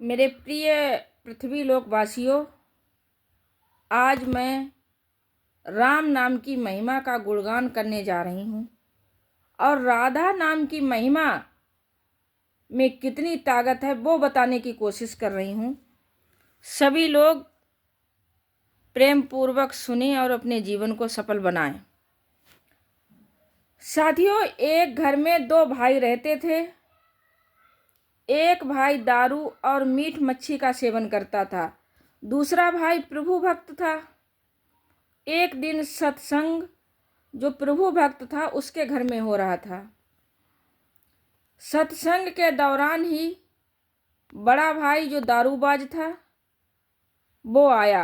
मेरे प्रिय पृथ्वी लोकवासियों, आज मैं राम नाम की महिमा का गुणगान करने जा रही हूँ और राधा नाम की महिमा में कितनी ताकत है वो बताने की कोशिश कर रही हूँ। सभी लोग प्रेम पूर्वक सुने और अपने जीवन को सफल बनाएं। साथियों, एक घर में दो भाई रहते थे। एक भाई दारू और मीठ मच्छी का सेवन करता था, दूसरा भाई प्रभु भक्त था। एक दिन सत्संग जो प्रभु भक्त था उसके घर में हो रहा था। सत्संग के दौरान ही बड़ा भाई जो दारूबाज था वो आया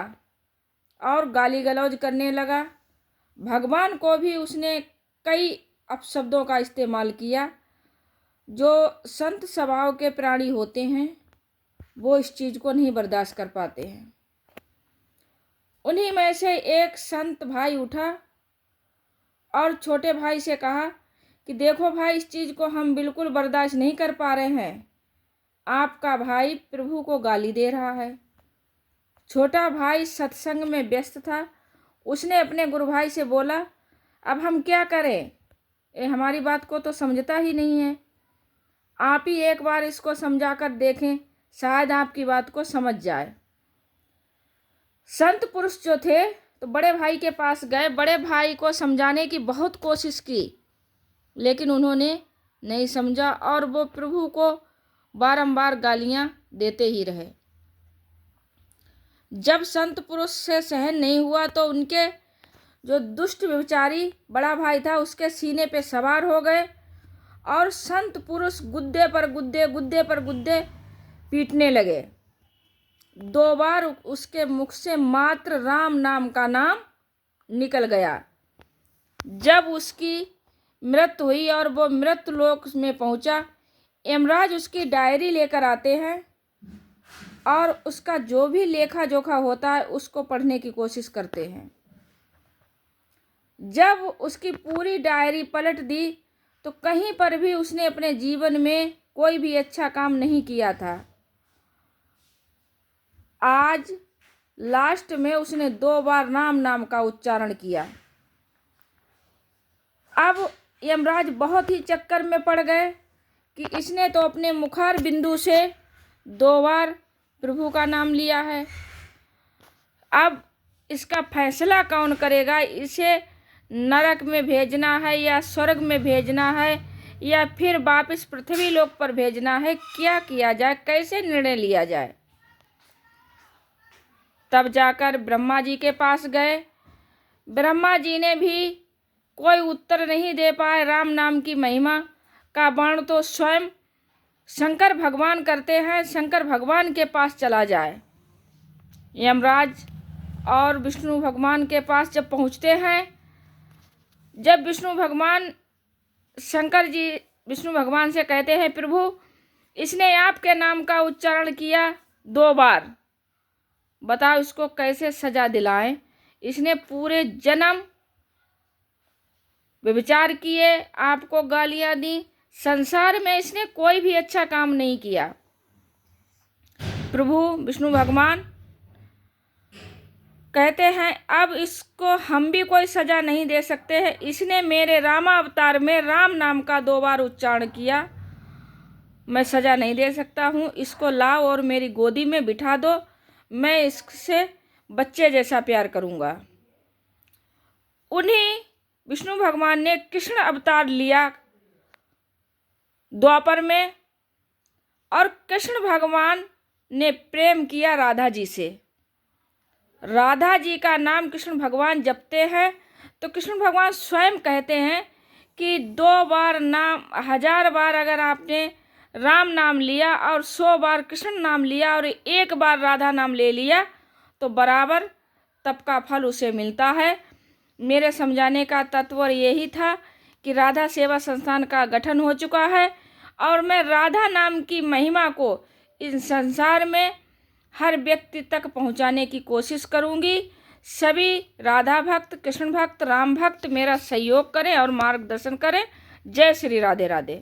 और गाली गलौज करने लगा। भगवान को भी उसने कई अपशब्दों का इस्तेमाल किया। जो संत स्वभाव के प्राणी होते हैं वो इस चीज़ को नहीं बर्दाश्त कर पाते हैं। उन्हीं में से एक संत भाई उठा और छोटे भाई से कहा कि देखो भाई, इस चीज़ को हम बिल्कुल बर्दाश्त नहीं कर पा रहे हैं। आपका भाई प्रभु को गाली दे रहा है। छोटा भाई सत्संग में व्यस्त था। उसने अपने गुरु भाई से बोला, अब हम क्या करें? ये हमारी बात को तो समझता ही नहीं है। आप ही एक बार इसको समझा कर देखें, शायद आपकी बात को समझ जाए। संत पुरुष जो थे तो बड़े भाई के पास गए। बड़े भाई को समझाने की बहुत कोशिश की, लेकिन उन्होंने नहीं समझा और वो प्रभु को बारंबार गालियां देते ही रहे। जब संत पुरुष से सहन नहीं हुआ तो उनके जो दुष्ट व्यभिचारी बड़ा भाई था उसके सीने पे सवार हो गए और संत पुरुष गुद्दे पर गुद्दे पीटने लगे। 2 बार उसके मुख से मात्र राम नाम का नाम निकल गया। जब उसकी मृत्यु हुई और वो मृत्यु लोक में पहुंचा, यमराज उसकी डायरी लेकर आते हैं और उसका जो भी लेखा जोखा होता है उसको पढ़ने की कोशिश करते हैं। जब उसकी पूरी डायरी पलट दी तो कहीं पर भी उसने अपने जीवन में कोई भी अच्छा काम नहीं किया था। आज लास्ट में उसने 2 बार राम नाम का उच्चारण किया। अब यमराज बहुत ही चक्कर में पड़ गए कि इसने तो अपने मुखार बिंदु से 2 बार प्रभु का नाम लिया है। अब इसका फैसला कौन करेगा? इसे नरक में भेजना है या स्वर्ग में भेजना है या फिर वापस पृथ्वी लोक पर भेजना है? क्या किया जाए? कैसे निर्णय लिया जाए? तब जाकर ब्रह्मा जी के पास गए। ब्रह्मा जी ने भी कोई उत्तर नहीं दे पाए। राम नाम की महिमा का वर्णन तो स्वयं शंकर भगवान करते हैं। शंकर भगवान के पास चला जाए। यमराज और विष्णु भगवान के पास जब पहुंचते हैं, जब विष्णु भगवान शंकर जी विष्णु भगवान से कहते हैं, प्रभु इसने आपके नाम का उच्चारण किया 2 बार, बताओ इसको कैसे सजा दिलाएं? इसने पूरे जन्म व्यभिचार किए, आपको गालियां दी, संसार में इसने कोई भी अच्छा काम नहीं किया। प्रभु विष्णु भगवान कहते हैं, अब इसको हम भी कोई सजा नहीं दे सकते हैं। इसने मेरे रामा अवतार में राम नाम का 2 बार उच्चारण किया, मैं सजा नहीं दे सकता हूँ। इसको लाओ और मेरी गोदी में बिठा दो, मैं इससे बच्चे जैसा प्यार करूँगा। उन्हीं विष्णु भगवान ने कृष्ण अवतार लिया द्वापर में और कृष्ण भगवान ने प्रेम किया राधा जी से। राधा जी का नाम कृष्ण भगवान जपते हैं तो कृष्ण भगवान स्वयं कहते हैं कि 2 बार नाम, 1000 बार अगर आपने राम नाम लिया और 100 बार कृष्ण नाम लिया और 1 बार राधा नाम ले लिया तो बराबर तप का फल उसे मिलता है। मेरे समझाने का तत्व यही था कि राधा सेवा संस्थान का गठन हो चुका है और मैं राधा नाम की महिमा को इस संसार में हर व्यक्ति तक पहुंचाने की कोशिश करूंगी। सभी राधा भक्त, कृष्ण भक्त, राम भक्त मेरा सहयोग करें और मार्गदर्शन करें। जय श्री राधे राधे।